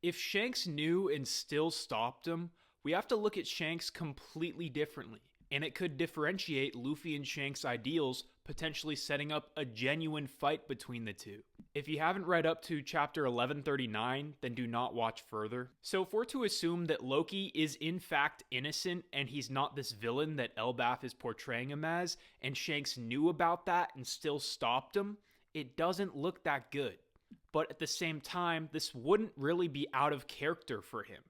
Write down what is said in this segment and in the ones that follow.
If Shanks knew and still stopped him, we have to look at Shanks completely differently, and it could differentiate Luffy and Shanks' ideals, potentially setting up a genuine fight between the two. If you haven't read up to chapter 1139, then do not watch further. So if we're to assume that Loki is in fact innocent and he's not this villain that Elbaf is portraying him as, and Shanks knew about that and still stopped him, it doesn't look that good. But at the same time, this wouldn't really be out of character for him.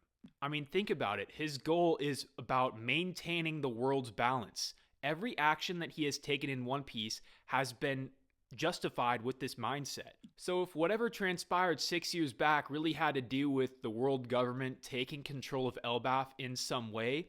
I mean, think about it. His goal is about maintaining the world's balance. Every action that he has taken in One Piece has been justified with this mindset. So if whatever transpired 6 years back really had to do with the world government taking control of Elbaf in some way,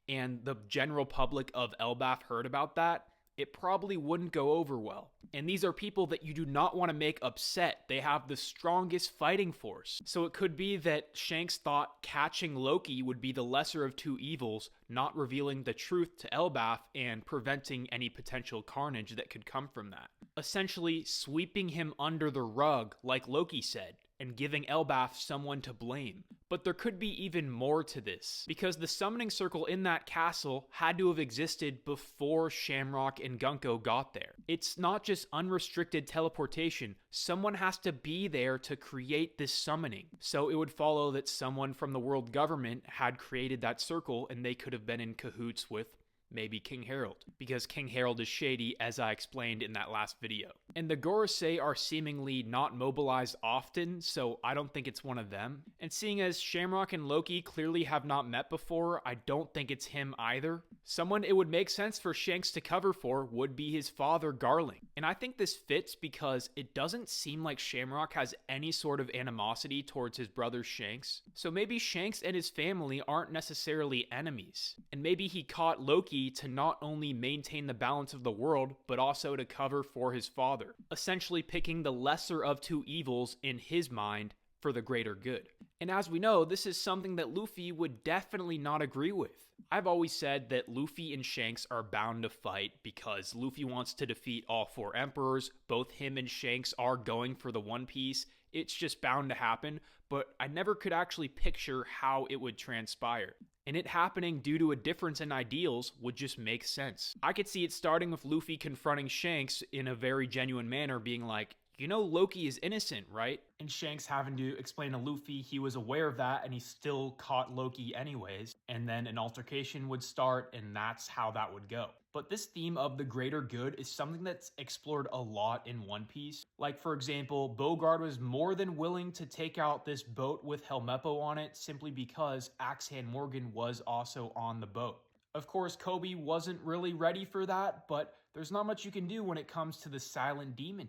and the general public of Elbaf heard about that, it probably wouldn't go over well. And these are people that you do not want to make upset. They have the strongest fighting force. So it could be that Shanks thought catching Loki would be the lesser of two evils, not revealing the truth to Elbaf and preventing any potential carnage that could come from that. Essentially sweeping him under the rug, like Loki said, and giving Elbaf someone to blame. But there could be even more to this, because the summoning circle in that castle had to have existed before Shamrock and Gunko got there. It's not just unrestricted teleportation, someone has to be there to create this summoning. So it would follow that someone from the world government had created that circle and they could have been in cahoots with maybe King Harold, because King Harold is shady, as I explained in that last video. And the Gorosei are seemingly not mobilized often, so I don't think it's one of them. And seeing as Shamrock and Loki clearly have not met before, I don't think it's him either. Someone it would make sense for Shanks to cover for would be his father, Garling. And I think this fits because it doesn't seem like Shamrock has any sort of animosity towards his brother Shanks. So maybe Shanks and his family aren't necessarily enemies. And maybe he caught Loki to not only maintain the balance of the world, but also to cover for his father, essentially picking the lesser of two evils in his mind for the greater good. And as we know, this is something that Luffy would definitely not agree with. I've always said that Luffy and Shanks are bound to fight because Luffy wants to defeat all four emperors. Both him and Shanks are going for the One Piece. It's just bound to happen, but I never could actually picture how it would transpire. And it happening due to a difference in ideals would just make sense. I could see it starting with Luffy confronting Shanks in a very genuine manner, being like, you know Loki is innocent, right? And Shanks having to explain to Luffy he was aware of that and he still caught Loki anyways. And then an altercation would start and that's how that would go. But this theme of the greater good is something that's explored a lot in One Piece. Like for example, Bogard was more than willing to take out this boat with Helmeppo on it simply because Axe-Hand Morgan was also on the boat. Of course, Kobe wasn't really ready for that, but there's not much you can do when it comes to the Silent Demon.